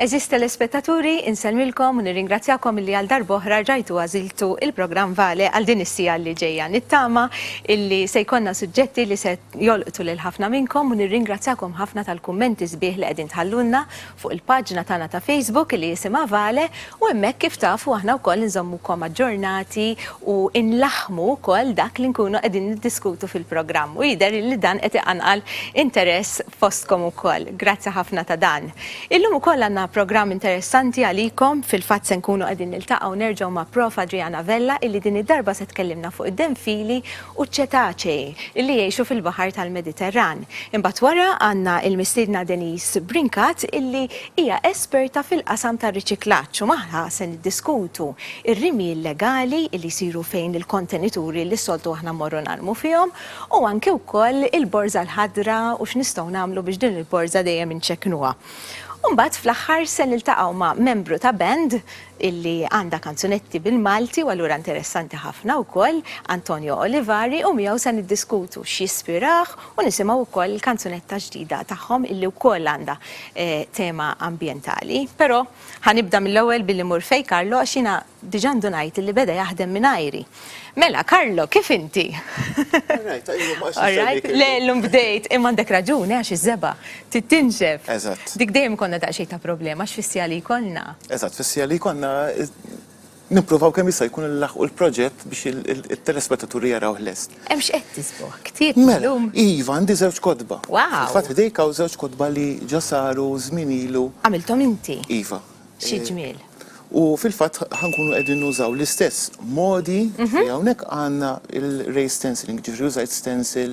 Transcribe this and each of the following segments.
Eżis telespettaturi, insellmilkom u nirringrazzjakom li għal darboħra ġajtu għaziltu il-programm Vale għal din is-sija li ġejja. Nittama illi se jkollna suġġetti li se jolqtu lil ħafna minnkom u nirringrazzjakom ħafna tal-kummenti sbieħ li qegħdin tħallulna fuq il-paġna tagħna ta' Facebook li jisimha Vale u hemmhekk kif tafu aħna wkoll nżommukom aġġornati u nlaħmu wkoll dak li nkunu qegħdin niddiskutu fil-programm. U jidher li dan qed iqanqal interess fostkom ukoll. Grazzi ħafna ta' dan. Illum ukoll għandna programm interessanti għalikom, fil-fatt se nkunu qegħdin niltaqgħu nerġgħu ma' Prof Adriana Vella illi din id-darba se tkellimna fuq id-denfili u ċ-ċetaċei illi jgħixu fil-baħar tal-Mediterran. Imbagħad wara għandna il-mistiedna Denise Brinkat illi hija esperta fil-qasam tar-riċiklaġġ u magħha se niddiskutu ir-rimi illegali illi jsiru fejn il-kontenituri li s-soltu aħna mmorru narmu fihom u anke wkoll il-borża l-ħadra u x'nistgħu nagħmlu biex din il-borża dejjem inċekknuha. Mbagħad fl-aħħar se niltaqgħu ma' membru ta' band illi għandha kanzunetti bil-Malti u allura interessanti ħafna wkoll, Antonio Olivari, u miegħu se niddiskutu x'jispirah u nisimgħu wkoll kanzunetta ġdida tagħhom illi wkoll għandha tema ambjentali. Però ħanibda mill-ewwel billi mur fejn Karlo għax jiena diġà ndunajt illi beda jaħdem minn ajri. Mela, Karlo, kif inti? Le, l-lum bdejt, imma għandek raġuni għax iż-żeba titinġef. Eżatt. Dik dejjem konna daqsxejn ta' problema x'fissija li jkollna. Eżatt, fissija li jkollna nippruvaw kemm jista' jkun il-laħqu l-proġett biex il-telespettaturi jaraw lest. Hemm x'qed tisbuh? Ktieb Mela, iva, għandi żewġ kotba. Wow. Fatt dik hawn żewġ kotba li ġa saru żmien ilu. Għamilthom inti? Iva. Xi ġmiel. U fil-fatt ħankunu qegħdin nużaw l-istess modi li hawnhekk għandna il-ray stenciling, ġifri użajt stencil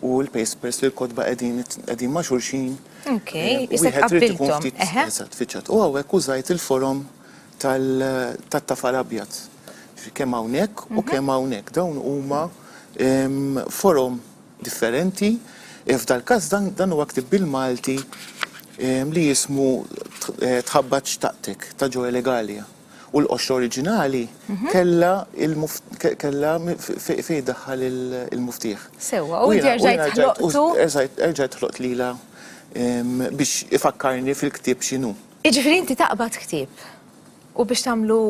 u l-papers li l-kodba qegħdin ma' xulxin. Okay, issa qabbilthom. Eżatt, fiċċat. U hawnhekk użajt il-forom tat-tafal abjad. Ġifri kemm hawnhekk u kemm hawnhekk. Dawn huma forom differenti. F'dal-każ dan huwa ktib bil-Malti li jismu tħabbat xtaqtek ta' ġo Egalija. U l-qoxra oriġinali kella fej daħħal il-muftiħ. Sewa, u rġajt ħloqtu? Rġajt ħloqt lila biex ifakkarni fil-ktib x'inhu. Jiġifieri inti taqbad ktieb u biex tagħmlu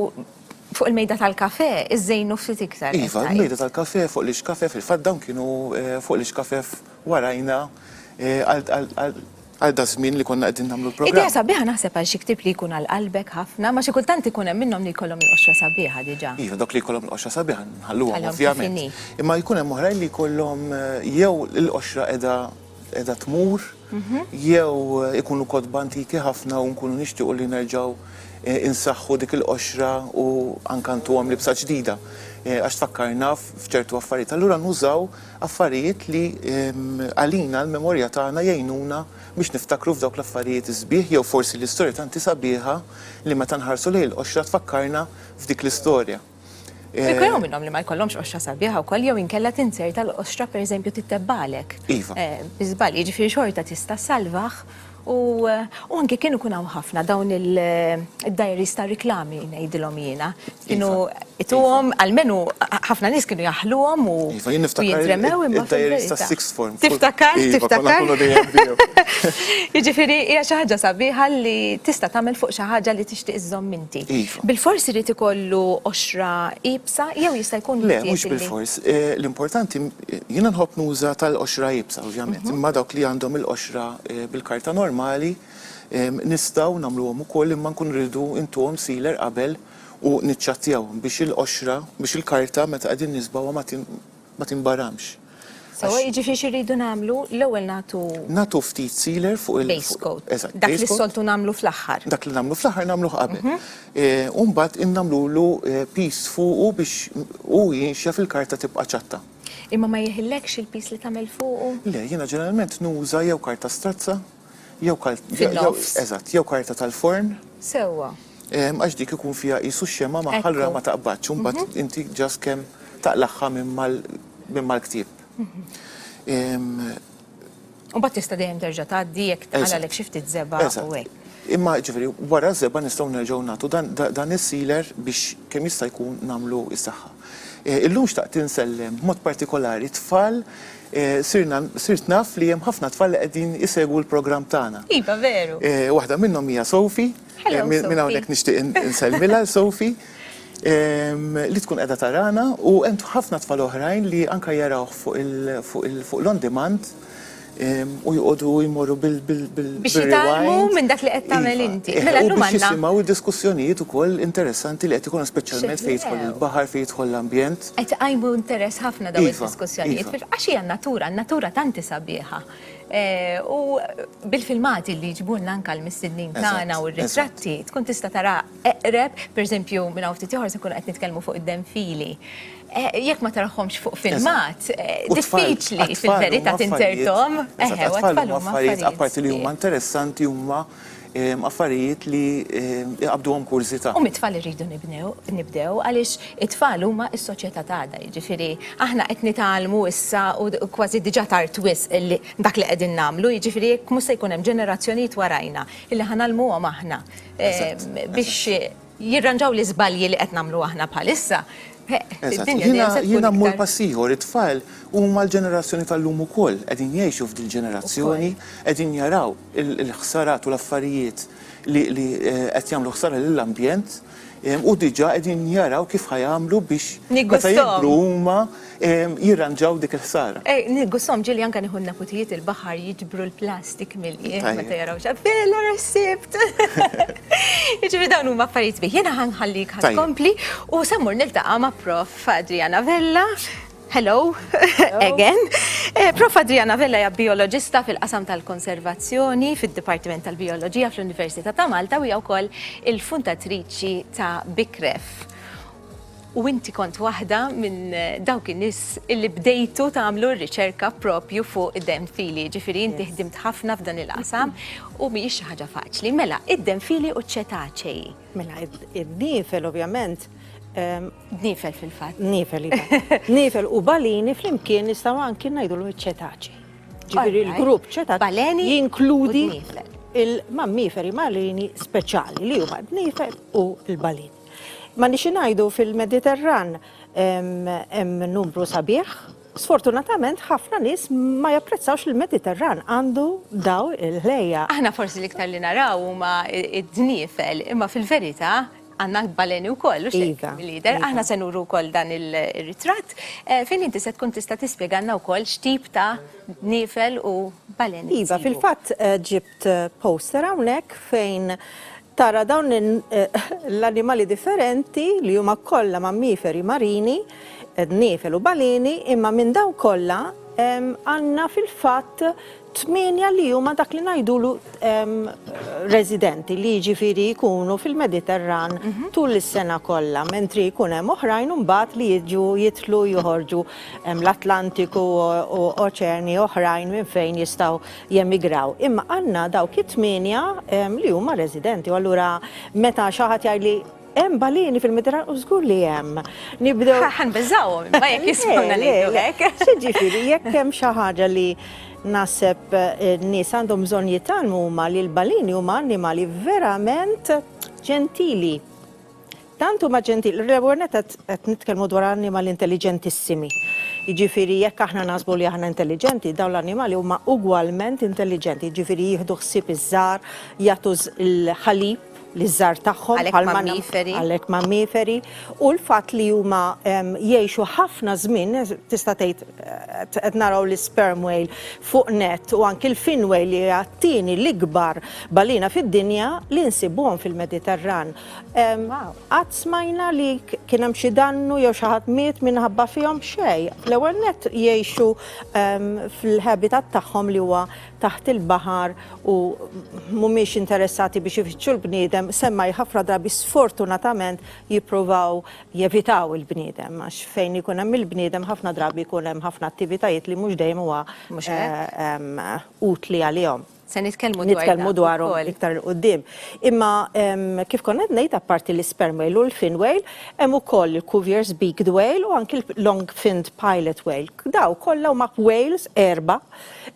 fuq il-mejda tal-kafè iżżejnu ftit iktar. Iva, il-mejda tal-kafè fuq l-ixkafè fil-fatt dawn kienu fuq l-ixkafè warajna għal da żmien li konna qegħdin nagħmlu l-programm. Idea sabiħa naħseb għal xi ktieb li jkun għal qalbek ħafna, ma xi kultant ikun hemm minnhom li jkollhom il-qoxra sabiħa diġà. Iva, dok li jkollhom il-qoxra sabiħa nħalluhom ovvjament. Imma jkun hemm oħrajn li jkollhom jew il-qoxra qiegħda tmur, jew ikunu kotba antiki ħafna u nkunu nixtiequ li nerġgħu insaħħu dik il-qoxra u ankantuhom libsa ġdida. Għax tfakkarna f'ċertu affarijiet. Allura nużaw affarijiet li għalina l-memorja tagħna jgħinuna biex niftakru f'dawk l-affarijiet isbieħ jew forsi l-istorja tanti sabiħa li meta nħarsu lejn il-qoxra tfakkarna f'dik l-istorja. Jkollhom minnhom li ma jkollhomx qoxra sabiħa wkoll jew inkella tinserta l-qoxra pereżempju tittebbalek. Iva. Biżbal, jiġifieri xorta tista' salvaħ u anke kienu kun hawn ħafna dawn il-diaries ta' riklami ngħidilhom jiena. Kienu ituhom almenu ħafna nies kienu jaħluhom u jitremew imma id-diaries ta' sixth form. Tiftakar? Jiġifieri hija xi ħaġa sabiħa li tista' tagħmel fuq xi ħaġa li tixtieq iżżomm inti. Bil-fors irid ikollu qoxra ibsa jew jista' jkun Le, mhux bil-fors. L-importanti jiena nħobb nuża tal-qoxra ibsa ovvjament, imma dawk li għandhom il-qoxra bil-karta normali nistgħu nagħmluhom ukoll imma nkun rridu intuhom sealer qabel u niċċattjawhom biex il-qoxra biex il-karta meta qegħdin nisbgħuha ma tinbaramx. Sewa jiġifieri x'iridu nagħmlu l-ewwel nagħtu ftit sealer fuq base coat. Dak li soltu nagħmlu fl-aħħar. Dak li nagħmlu fl-aħħar nagħmluh qabel. U mbagħad innagħmlulu piece fuqu biex hu jinxef il-karta tibqa' ċatta. Imma ma jeħillekx il-piece li tagħmel fuqu? Le, jiena ġeneralment nuża jew karta strazza, jew karta tal-forn. Sewwa. Għax dik ikun fiha qisu x-xema ma ħallra ma taqbadx, imbagħad inti ġast kemm taqlaħħa minn mal-ktieb. U mbagħad tista' dejjem terġa' tgħaddi jekk tħallalek xi ftit żeba u hekk. Imma ġifieri wara żeba nistgħu nerġgħu nagħtu dan is-sealer biex kemm jista' jkun nagħmlu is-saħħa. Illum xtaqt insellem mod partikolari tfal sirt naf li hemm ħafna tfal li qegħdin isegwu l-programm tagħna. Iva, veru. Waħda minnhom hija Sofi, minn hawnhekk nixtieq insellmilha Sofi, li tkun qiegħda tarana u hemm ħafna tfal oħrajn li anke jarawh fuq l-on-demand u jqogħdu jmorru biex jitalmu minn dak li qed tagħmel inti. Mela llum biex jisimgħu diskussjonijiet ukoll interessanti li qed ikunu speċjalment fejn jidħol il-baħar, fejn jidħol l-ambjent. Qed iqajmu interess ħafna dawn id-diskussjonijiet. Għax hija n-natura tanti sabiħa. U bil-filmati li jġibulna anke l-mistednin tagħna u r-ritratti tkun tista' tara eqreb, pereżempju minn hawn ftit ieħor se nkunu qed nitkellmu fuq id-denfili. Jekk ma taraħħomx fuq filmat, diffiċli fil-verità tintertom. Tfal huma affarijiet apparti li huma interessanti huma affarijiet li jqabduhom kurzità. U mit-tfal irridu nibdew għaliex it-tfal huma s-soċjetà tagħna, jiġifieri aħna qed nitgħallmu issa u kważi diġà tard wisq dak li qegħdin nagħmlu, jiġifieri jekk mhux se jkun hemm ġenerazzjonijiet warajna illi ħanalmuhom aħna biex jirranġaw l-iżbalji li qed nagħmlu aħna bħalissa. Jiena mmur passiħor, it-tfal huma l-ġenerazzjoni tal-lum ukoll qegħdin jgħixu f'din ġenerazzjoni, qegħdin jaraw il-ħsarat u l-affarijiet li qed jagħmlu ħsara lill-ambjent u diġà qegħdin jaraw kif ħajamlu biex meta jikbru huma jirranġaw dik il-ħsara. Nigussom ġieli anke nieħu naputijiet il-baħar jiġbru l-plastik mill-qiegħ meta jaraw x'abbella rsibt. Jiġifieri dawn huma affarijiet bih. Jiena ħanħallik ħadkompli u sammur niltaqa' ma' Prof Adriana Vella. Hello, again. Prof Adriana Vella hija bioloġista fil-qasam tal-konservazzjoni fid-Dipartiment tal-Bioloġija fl-Università ta' Malta u hija wkoll il-fundatriċi ta' Bikref. U inti kont waħda minn dawk in-nies illi bdejtu tagħmlu r-riċerka propju fuq id-denfili. Ġifieri inti ħdimt ħafna f'dan il-qasam u mhijiex xi ħaġa faċli. Mela, id-denfili u ċ-ċetaċej. Mela, id-nifel ovvjament. Nifel fil-fatt. Nifel u balini flimkien nistgħu anki ngħidulhom iċ-ċetaċi. Ġifieri l-grupp ċetaċi jinkludi il-mammiferi marini speċjali li huma d-nifel u l-balini. Ma nixi ngħidu fil-Mediterran hemm numru sabiħ. Sfortunatament ħafna nies ma japprezzawx il-Mediterran għandu daw il-ħlejja. Aħna forsi l-iktar li naraw huma id-nifel, imma fil-verità għanna baleni u koll, lider. Aħna se nuru koll dan il-ritratt. Fejn inti se tkun tista' tispjegalna wkoll x'tip ta' nifel u baleni. Iva, fil-fatt ġibt poster hawnhekk fejn tara dawn l-animali differenti li huma kollha mammiferi marini, nifel u baleni, imma minn dawn kollha għandna fil-fatt 8 li huma dak li ngħidulu residenti li jiġifieri jkunu fil-Mediterran tul is-sena kollha, mentri jkun hemm oħrajn imbagħad li jiġu jidħlu joħorġu l-Atlantiku u oċeani oħrajn minn fejn jistgħu jemigraw. Imma għandna dawk it-8 li huma residenti u allura meta xi ħadd jgħidli hemm balini fil-Mediterran u żgur li hemm. Nibdew ħanbeżawhom imma jekk jismuna ngħidu hekk. Xiġifieri jekk hemm xi ħaġa li naħseb n-nies għandhom bżonn jitalmu huma li l-balini huma annimali verament ġentili. Tant huma ġentili, l-ewwel qed nitkellmu dwar annimali intelligentissimi. Jiġifieri jekk aħna naħsbu li aħna intelligenti, dawn l-annimali huma ugwalment intelligenti, jiġifieri jieħdu ħsieb iż-żgħar, jagħtu l-ħalib l-iżżar tagħhom għalhekk mammiferi u l-fatt li huma jgħixu ħafna żmien tista' tgħid qed naraw l-sperm whale fuq net u anke l-fin whale li hija t-tieni l-ikbar balina fid-dinja li nsibuhom fil-Mediterran. Qatt smajna li kien hemm xi dannu jew xi ħadd miet minħabba fihom xejn. L-ewwel nett jgħixu fil-habitat tagħhom li huwa taħt il-baħar u mhumiex interessati biex ifittxu l-bniedem, semmaj ħafna drabi sfortunatament jippruvaw jevitaw il-bniedem għax fejn ikun hemm il-bniedem ħafna drabi jkun hemm ħafna attivitajiet li mhux dejjem huwa utli għalihom. Se nitkellmu dwarhom iktar il-qoddim. Imma kif konna ngħid apparti l-sperm whale u l-fin whale, hemm ukoll il-Cuvier's beaked whale u anke l-long-finned pilot whale. Daw kollha huma whales erba'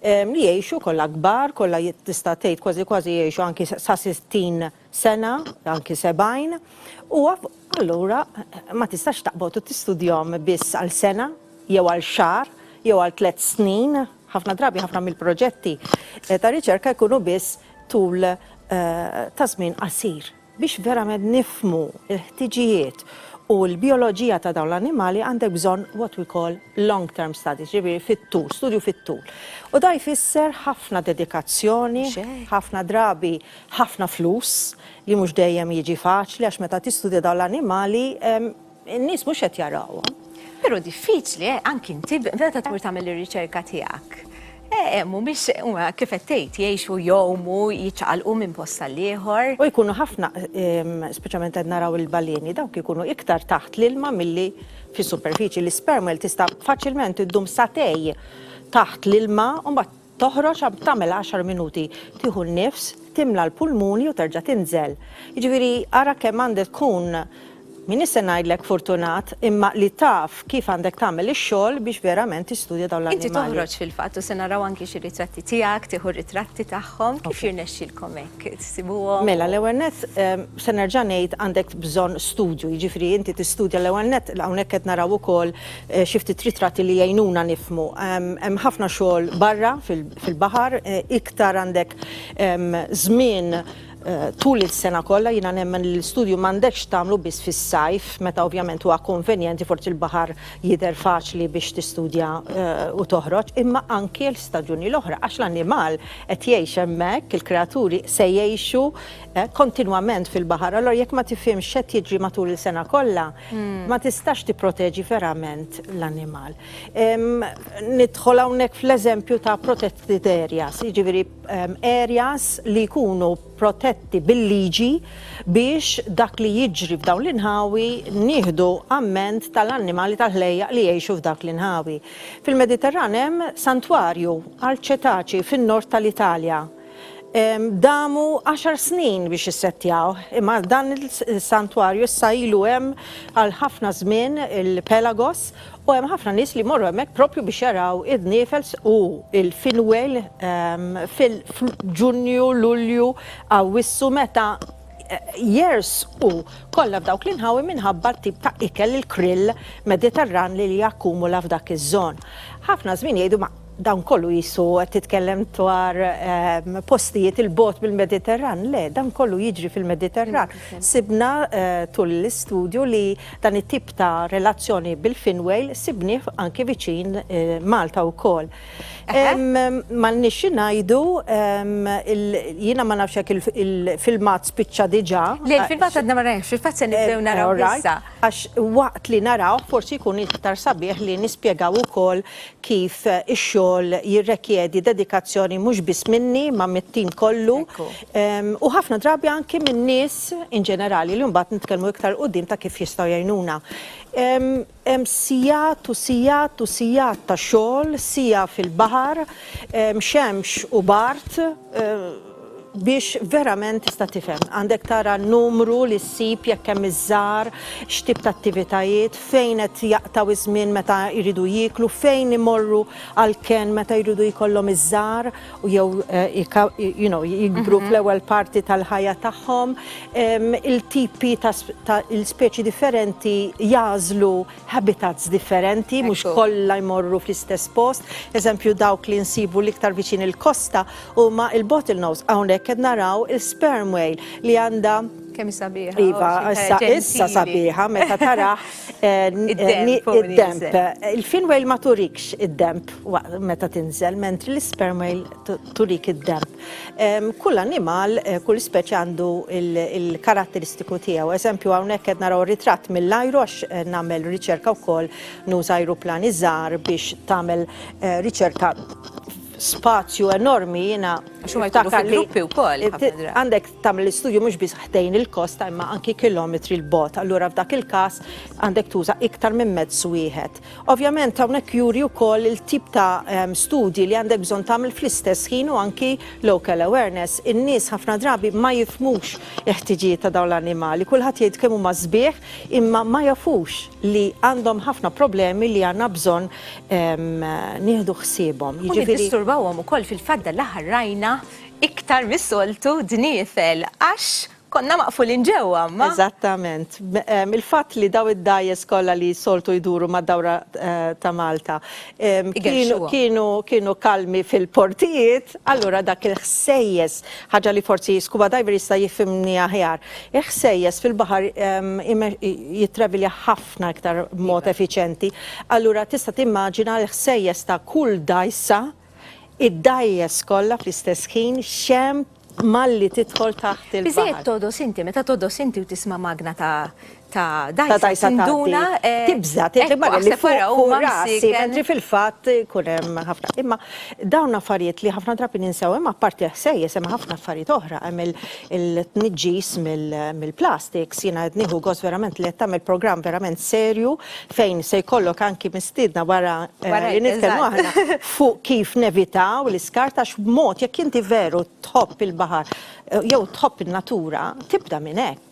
li jgħixu kollha kbar, kollha tista' tgħid kważi jgħixu anke sa 60 sena, anke 70. U allura ma tistax taqbod u tistudjahom biss għal sena, jew għal xahar, jew għal 3 snin. Ħafna drabi, ħafna mill-proġetti ta' riċerka jkunu biss tul ta' żmien qasir biex verament nifmu l-ħtiġijiet u l-bioloġija ta' dawn l-annimali għandek bżonn what we call long-term studies, ġifieri fit-tul, studju fit-tul. U da jfisser ħafna dedikazzjoni, ħafna drabi, ħafna flus li mhux dejjem jiġi faċli għax meta tistudja dawn l-annimali in-nies mhux qed jarawhom. Pero diffiċli, anki inti, meta tmur tagħmel ir-riċerka tiegħek. Mhumiex kif qed tgħid jgħixu jowmu jiċċaqalqu minn posta l-ieħor. U jkunu ħafna, speċjalment qed naraw il-baleni, dawk ikunu iktar taħt l-ilma milli fis-superfiċi. L-sperm whale tista' faċilment iddum satej taħt l-ilma u mbagħad toħroġ tagħmel 10 minuti tieħu n-nifs, timla l-pulmuni u terġa' tinżel. Jiġifieri ara kemm għandek tkun min issa ngħidlek fortunat imma li taf kif għandek tagħmel ix-xogħol biex verament tistudja dawn l-annimali. Inti toħroġ fil-fatt u se naraw anki xi ritratti tiegħek, tieħu ritratti tagħhom, kif jirnexxilkom hekk tissibuhom? Mela l-ewwel nett se nerġa' ngħid għandek bżonn studju, jiġifieri inti tistudja l-ewwel nett hawnhekk qed naraw ukoll xi ftit ritratti li jgħinuna nifhmu. Hemm ħafna xogħol barra fil-baħar, iktar għandek żmien tul il-sena kollha jiena nemmen l-istudju m'għandekx tagħmlu biss fis-sajf, meta ovvjament huwa konvenjenti forsi l-baħar jidher faċli biex tistudja u toħroġ, imma anke l-staġuni l-oħra għax l-annimal qed jgħix hemmhekk, il-kreaturi se jgħixu kontinwament fil-baħar. Allora jekk ma tifhimx x'qed jiġri matul il-sena kollha, ma tistax tipproteġi verament l-annimal. Nidħol hawnhekk fl-eżempju ta' protected areas, jiġifieri areas li jkunu protetti bil-liġi biex dak li jiġri f'dawn l-inħawi nieħdu amment tal-annimali tal-ħlejja li jgħixu f'dak l-inħawi. Fil-Mediterran hemm santwarju għal ċetaċi fin-nord tal-Italja. Damu 10 snin biex issettjaw, imma dan il-santwarju issa ilu hemm għal ħafna żmien il-Pelagos u hemm ħafna nies li morru hemmhekk proprju biex jaraw id-niefels u il-fin whale fil-Ġunju, Lulju, Awwissu meta jersqu kollha f'dawk l-inħawi minħabba tip ta' ikel il-krill Mediterran li jakkumula f'dak iż-żon. Ħafna żmien jgħidu ma' dawn kollu jisu qed titkellem dwar postijiet il-bot bil-Mediterran. Le, dan kollu jiġri fil-Mediterran. Sibna tul l-istudju li dan it-tip ta' relazzjoni bil-fin whale sibni anke viċin Malta wkoll. Ma nixxi ngħidu jiena ma nafx hekk il-filmat spiċċa diġà. Le, il-filmat għadna ma rajx, fil-fatt se nibdew naraw issa. Għax waqt li naraw forsi jkun iktar sabiħ li nispjegaw ukoll kif ix-xogħol jirrekjedi dedikazzjoni mhux biss minni ma mit-tim kollu u ħafna drabi anke minn nies in ġenerali li mbagħad nitkellmu iktar quddiem ta' kif jistgħu jgħinuna. Hemm sigħat u sigħat u sigħat ta' xogħol, sija fil-baħar, xemx u bart biex verament tista' tifhem. Għandek tara numru li ssib jekk hemm iż-żgħar, x'tip ta' attivitajiet, fejn qed jaqtaw iż-żmien meta jridu jieklu, fejn imorru għall-ken meta jridu jkollhom iż-żgħar u jew jikbru fl-ewwel parti tal-ħajja tagħhom. Il-tipi ta' il-speċi differenti jażlu habitats differenti, mhux kollha jmorru fl-istess post. Eżempju dawk li nsibu l-iktar viċin il-kosta huma il-bottlenose hawnhekk qed naraw il-sperm whale li għandha kemm sabiħa. Iva, issa sabiħa meta tara id-demp. Il-fin whale ma turikx id-demp meta tinżel, mentri l-sperm whale turik id-demp. Kull animal, kull speċi għandu il-karatteristiku tiegħu. Eżempju hawnhekk qed naraw ritratt mill-ajru għax nagħmel riċerka wkoll nuża ajruplani żgħar biex tagħmel riċerka spazju enormi. Jiena Xu ma jkunu fil-gruppi wkoll ħafna drabi. Għandek tagħmel l-istudju mhux biss ħdejn il-kosta imma anki kilometri l-bot. Allura f'dak il-każ għandek tuża iktar minn mezz wieħed. Ovvjament hawnhekk juri wkoll il-tip ta' studji li għandek bżonn tagħmel fl-istess ħin u anki local awareness. In-nies ħafna drabi ma jifhmux il-ħtiġijiet ta' dawn l-annimali. Kulħadd jgħid kemm huma sbieħ imma ma jafux li għandhom ħafna problemi li għandna bżonn nieħdu ħsiebhom. U niddisturbawhom ukoll fil-fatt l-aħħar rajna iktar mis-soltu dniefel għax konna maqfulin ġewwa ma. Eżattament. Il-fatt li daw id-dajes kollha li soltu jduru mad-dawra ta' Malta kienu kalmi fil-portijiet, allura dak il-ħsejjes, ħaġa li forsi scuba diver jista' jifhimni aħjar. Il-ħsejjes fil-baħar jittravilja ħafna iktar mod effiċenti. Allura tista' timmaġina l-ħsejjes ta' kull dajsa, id-dajjes kollha fl-istess ħin xem malli tidħol taħt il-baħar. Biżejjed todos inti, meta todos inti u tisma' magna ta' dajsa tinduna tibża, tibża li fuq rasi, mentri fil-fatt kun hemm ħafna. Imma dawn affarijiet li ħafna drabi ninsew imma apparti ħsejjes hemm ħafna affarijiet oħra, hemm il-tniġġis mill-plastics. Jiena qed nieħu gost verament li qed tagħmel programm verament serju fejn se jkollok anki mistiedna wara li nitkellmu aħna fuq kif nevitaw l-iskart għax b'mod jekk inti veru tħobb il-baħar jew tħobb in-natura, tibda minn hekk.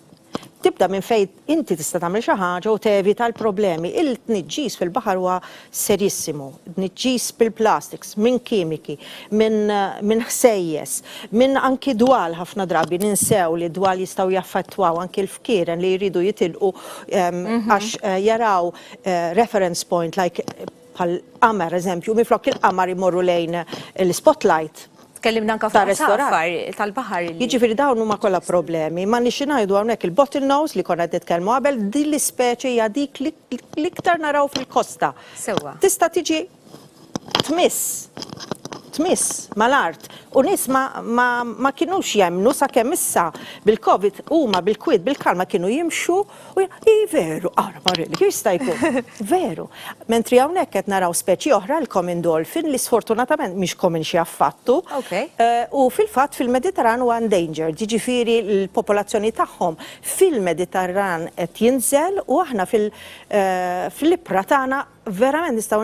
Tibda minn fejn inti tista' tagħmel xi ħaġa u tevita l-problemi. Il-tniġġis fil-baħar huwa serissimu. Tniġġis bil-plastics, minn kimiki, minn ħsejjes, minn anki dwal ħafna drabi ninsew li dwal jistgħu jaffettwaw anki l-fkieren li jridu jitilqu għax jaraw reference point like bħal-qamar eżempju, minflok il-qamar imorru lejn l-spotlight. Tkellimna anke fuq safar tal-baħar. Jiġifieri dawn huma kollha problemi. Ma nixi ngħidu hawnhekk il-bottlenose li konna qed nitkellmu qabel din l-ispeċi hija dik l-iktar naraw fil-kosta. Sewwa. Tista' tiġi tmiss mal-art. U nies ma kinux jemnu sakemm issa bil-Covid huma bil-kwid bil-kalma kienu jimxu u veru, ara marrili, kif jista' jkun? Veru. Mentri hawnhekk qed naraw speċi oħra l-common dolphin li sfortunatament mhix common xi affattu. U fil-fatt fil-Mediterran huwa endangered, jiġifieri l-popolazzjoni tagħhom fil-Mediterran qed jinżel u aħna fil-libra tagħna verament nistgħu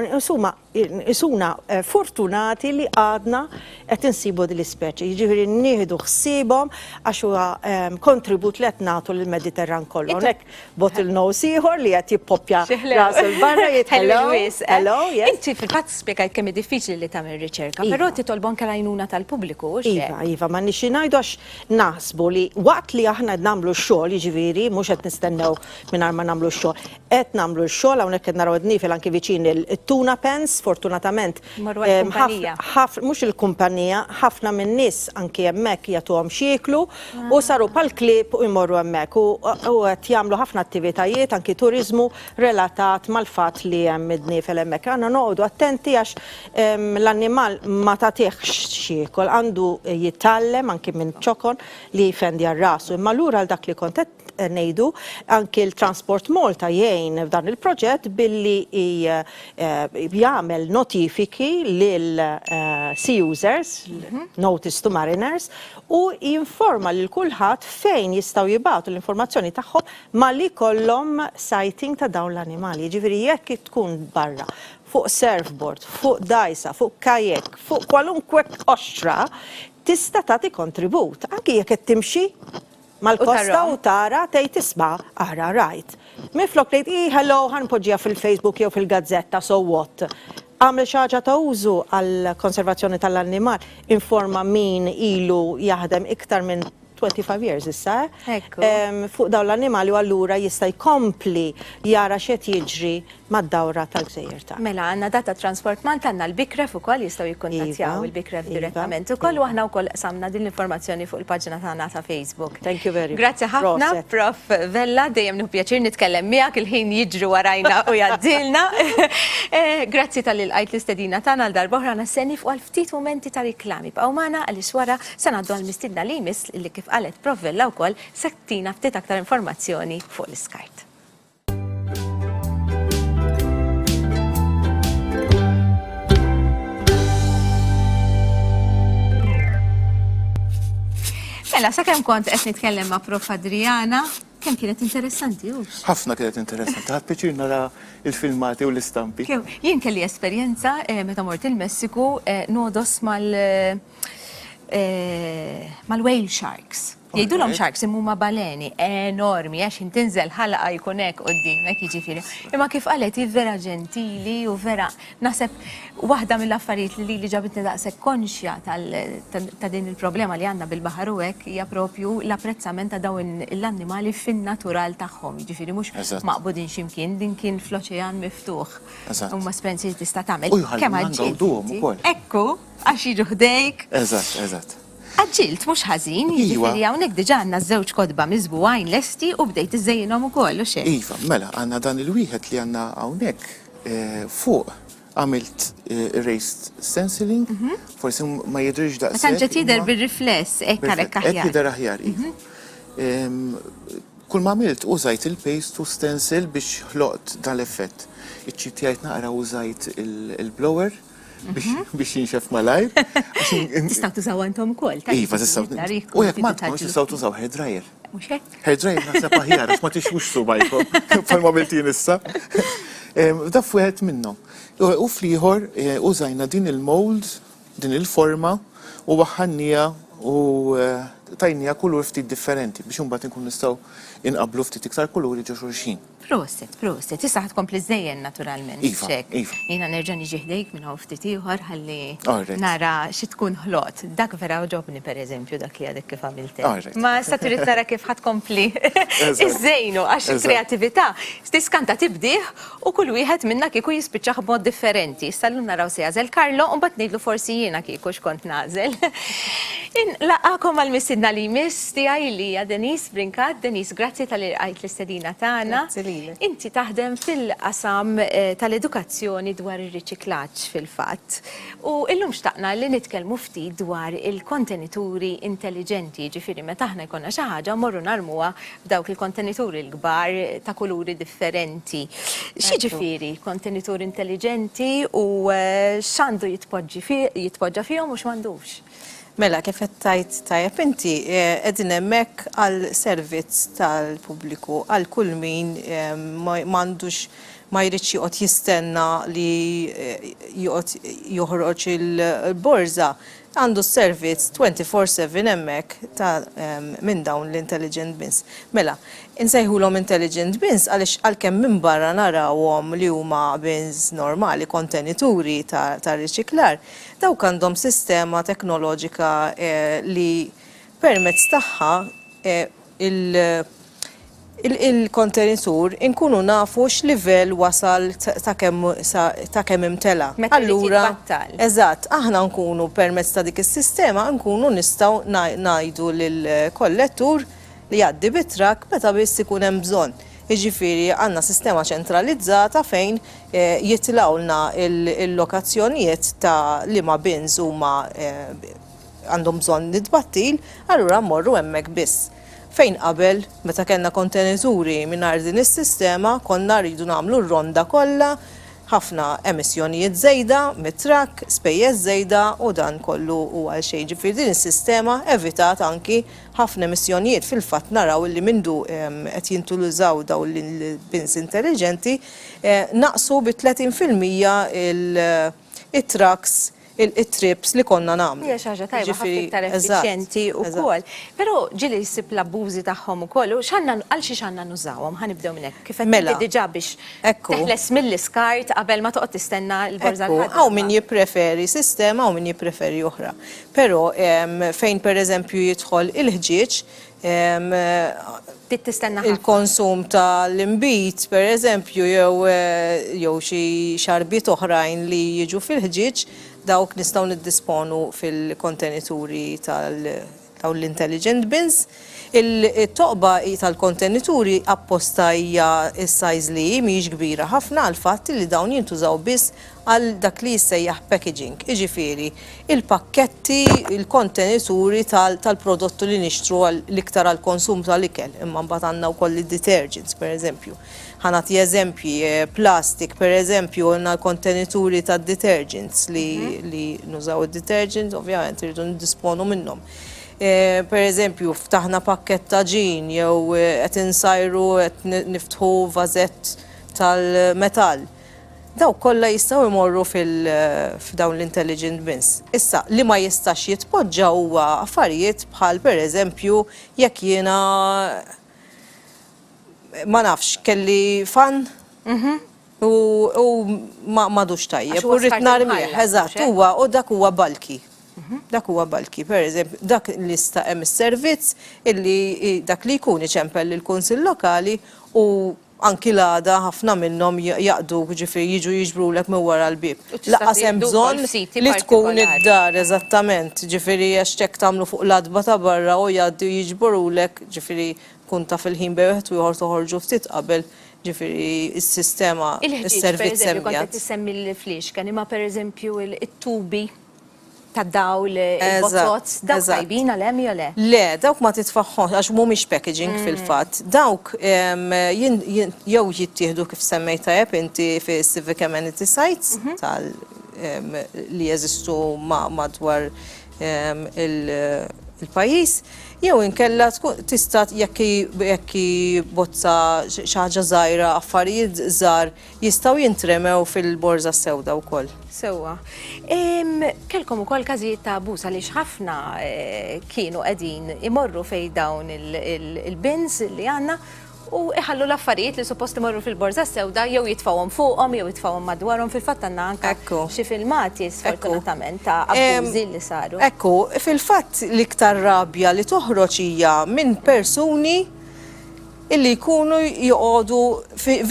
isuna fortunati li għadna qed insibu din l-ispeċi. Jiġifieri nieħdu ħsiebhom għax huwa kontribut li qed nagħtu lill-Mediterran kollu. Hawnhekk bottlenose ieħor li qed jippoppja ras il-barra hello. Inti fil-fatt spjegajt kemm diffiċli li tagħmel riċerka, però titolbu anke l-għajnuna tal-pubbliku. Iva, ma nixi ngħidu għax naħsbu li waqt li aħna qed nagħmlu x-xogħol, jiġifieri mhux qed nistennew mingħajr ma nagħmlu x-xogħol. Qed nagħmlu x-xogħol hawnhekk qed naraw id-niefel anke viċin il-tuna pens, fortunatament. Mhux il-kumpanija, ħafna minn nies anke hemmhekk jagħtuhom xieklu u saru pal-klieb u jmorru hemmhekk u qed jagħmlu ħafna attivitajiet anke turiżmu relatat mal-fatt li hemm id-niefel hemmhekk. Għandna noqogħdu attenti għax l-annimal ma tagħtihx xiekol, għandu jitgħallem anke minn ċokon li jfendi għar-rasu. Imma lura għal dak li kont qed ngħidu anke l-Transport Malta jgħin f'dan il-proġett billi jagħmel notifiki lil sea users, notice to mariners, u jinforma lil kulħadd fejn jistgħu jibgħatu l-informazzjoni tagħhom ma li kollhom sighting ta' dawn l-annimali. Jiġifieri jekk tkun barra fuq surfboard, fuq dajsa, fuq kajek, fuq kwalunkwe oxtra, tista' tagħti kontribut. Anke jekk qed timxi mal-kosta u tara tgħid tisma' ara rajt. Minflok tgħid hello ħanpoġġiha fil-Facebook jew fil-gazzetta so what. Għamel xi ħaġa ta' użu għall-konservazzjoni tal-annimal, informa min ilu jaħdem iktar minn 25 years issa, fuq dawn l-annimali u allura jista' jkompli jara x'qed jiġri mad-dawra tal-Gżejjer ta'. Mela għandna data Transport Malta għandna l-Bikref ukoll jistgħu jikkuntattjaw il-Bikref direttament ukoll u aħna wkoll samna din l-informazzjoni fuq il-paġna tagħna ta' Facebook. Thank you very much. Grazzi ħafna, Prof Vella, dejjem nieħu pjaċir nitkellem miegħek il-ħin jiġru warajna u jgħaddilna. Grazzi tal-ilqajt l-istedina tagħna għal darba oħra nastenni fuq ftit momenti ta' riklami. Bqgħu magħna għaliex wara se ngħaddu għall-mistiedna li jmiss li kif qalet Prof Vella wkoll se ttina ftit aktar informazzjoni fuq l-iskart. Mela, sakemm kont qed nitkellem ma' Prof Adriana, kemm kienet interessanti hux? Ħafna kienet interessanti, ħadd pjaċir nara il-filmati u l-istampi. Jien kelli esperjenza meta mort il-Messiku nodos mal-whale sharks. Jgħidulhom sharks imma baleni enormi għax intinżel ħalaqa jkun hekk quddiemek jiġifieri. Imma kif qalet vera ġentili u vera naħseb waħda mill-affarijiet li ġabitni daqshekk konxja ta' din il-problema li għandna bil-baħar u hekk hija propju l-apprezzament ta' dawn l-annimali fin-natural tagħhom. Jiġifieri mhux maqbudin x'imkien din kien fl-oċean miftuħ. Huma esperjenzi li tista' tagħmel. Kemm għaġġilhom ukoll. Ekku għax jiġu ħdejk. Eżatt. Għadġilt, mux ħazin, jiġifieri hawnhekk diġà għandna żewġ kodba miżbugħajn lesti u bdejt iżejjinhom ukoll u xejn. Iva, mela, għandna dan il-wieħed li għandna hawnhekk fuq għamilt erased stenciling, forsi ma jidhirx daqshekk. Meta ġiet jidher bir-rifless hekk għalhekk aħjar. Hekk jidher aħjar, iva. Kull ma għamilt użajt il-paste u stencil biex ħloqt dan l-effett. Iċ-ċitjajt naqra użajt il-blower biex jinxef malajr. Tistaw tużaw għantom kol. Iva, tistaw. U jek ma tistaw tużaw hair dryer. Mux hekk? Hair dryer naħseb aħjar, ma tixwux subajkom. Fal-mobiltin issa. Daf wieħed minnhom. U fliħor użajna din il-mold, din il-forma u waħħannija u tajnija kulur ftit differenti biex imbagħad inkun nistgħu inqablu ftit iktar kuluri ġo xulxin. Proset. Tista' tkompli żejjen naturalment. Iva. Jiena nerġa' niġi ħdejk minn hawn ftit ieħor ħalli nara xi tkun ħlot. Dak vera ġobni pereżempju dak li għadek kif għamilt. Ma issa trid tara kif ħadkompli iżejnu għax il-kreatività tiskanta tibdih u kull wieħed minna kieku jispiċċaħ b'mod differenti. Issa llum naraw se jażel Karlo u mbagħad ngħidlu forsi jiena kieku x'kont nażel. Laqakom għal-missidna li jmiss tiegħi li hija Denise Brinkat. Denise, grazzi tal-li rqajt l-istedina tagħna. Inti taħdem fil-qasam tal-edukazzjoni dwar ir-riċiklaġġ fil-fatt. U illum xtaqna li nitkellmu ftit dwar il-kontenituri intelligenti, ġifieri meta aħna jkollna xi ħaġa morru narmuha f'dawk il-kontenituri l-kbar ta' kuluri differenti. X'jiġifieri kontenituri intelligenti u x'għandu jitpoġġa fihom u x'm'għandux? Mela, kif tajt tajjeb inti, qegħdin hemmhekk għal servizz tal-pubbliku, għal kull min m'għandux ma jridx joqgħod jistenna li joqgħod joħroġ il-borża. Għandu s-servizz 24/7 hemmhekk minn dawn l-intelligent bins. Mela, insejħulhom intelligent bins għaliex għalkemm minn barra narawhom li huma bins normali, kontenituri ta' riċiklar, dawk għandhom sistema teknoloġika li permezz tagħha il-kontenitur inkunu nafu x'livell wasal ta' kemm imtela. Allura, eżatt, aħna nkunu permezz ta' dik is-sistema nkunu nistgħu ngħidu lill-kollettur li jgħaddi bit-trak meta biss ikun hemm bżonn. Jiġifieri għandna sistema ċentralizzata fejn jitlawlna il-lokazzjonijiet ta' liema bins huma għandhom bżonn nitbattil, allura mmorru hemmhekk biss. Fejn qabel, meta kellna kontenituri mingħajr din is-sistema, konna rridu nagħmlu r-ronda kollha, ħafna emissjonijiet żejda, mit-trakk, spejjeż żejda u dan kollu huwa xejn. Ġifieri din is-sistema evitat anki ħafna emissjonijiet fil-fatt naraw li mindu qed jintużaw dawn il-bins intelligenti naqsu bi 30% il-trucks il-trips li konna nagħmlu. Hija xi ħaġa tajba ħafna iktar effiċjenti wkoll. Però ġieli jsib l-abbużi tagħhom ukoll u għal xi x'għandna nużawhom, ħanibdew minn hekk. Kif qed diġà biex teħles mill-iskart qabel ma toqgħod tistenna l-borża l-ħadd. Hawn min jippreferi sistema u min jippreferi oħra. Però fejn pereżempju jidħol il-ħġieġ il-konsum tal-imbit, pereżempju, jew xi xarbiet oħrajn li jiġu fil-ħġieġ, dawk nistgħu niddisponu fil-kontenituri tal-intelligent bins. Il-toqba tal-kontenituri apposta hija s-size li mhijiex kbira ħafna għal fatt li dawn jintużaw biss għal dak li jissejjaħ packaging. Jiġifieri il-pakketti, il-kontenituri tal-prodottu li nixtru l-iktar għal konsum tal-ikel. Imma mbagħad għandna wkoll id-detergents pereżempju. Ħanati eżempji, plastik pereżempju għandna l-kontenituri tad-detergents li nużaw id-detergents, ovvjament irridu niddisponu minnhom. per eżempju, ftaħna pakket ta' ġin, jew qed insajru qed niftħu vażett tal-metall. Daw kollha jistgħu jmorru f'dawn l-intelligent bins. Issa, li ma jistax jitpoġġa huwa affarijiet bħal pereżempju jekk jiena ma nafx kelli fan u m'għadux tajjeb u rrid narmih, eżatt, huwa u dak huwa balki. Dak huwa balki, pereżempju, dak l-lista hemm is-servizz illi dak li jkun iċempel lill-Kunsill Lokali u anki l-għada ħafna minnhom jaqdu ġifieri jiġu jiġbrulek minn wara l-bib. Laqas hemm bżonn li tkun id-dar eżattament, ġifieri għax hekk tagħmlu fuq l-adba ta' barra u jgħaddu jiġbrulek, ġifieri kun ta' fil-ħin bejn u ieħor toħorġu ftit qabel ġifieri s-sistema is-servizz hemm. Kont qed tissemmi l-flix, kien imma pereżempju it-tubi tad-dawl, il-bozzot, dawk tajbin għal-hemm jew le? Le, dawk ma titfaħħonx, għax mhumiex packaging fil-fatt. Dawk jew jittieħdu kif semmejt tajjeb inti fi civic amenity sites li jeżistu madwar il-pajjiż, jew inkella tista' jekk bozza xi ħaġa żgħira affarijiet żgħar jistgħu jintremew fil-borża sewda wkoll. Sewwa. Kelkom ukoll każijiet ta' abbuż għaliex ħafna kienu qegħdin imorru fejn dawn il-bins li għandna u iħallu l-affarijiet li suppost imorru fil-borża sewda jew jitfawhom fuqhom jew jitfawhom madwarhom fil-fatt għandna anke xi filmati sfortunatament ta' abbużi li saru. Ekku, fil-fatt l-iktar rabja li toħroġ hija minn persuni illi jkunu joqogħdu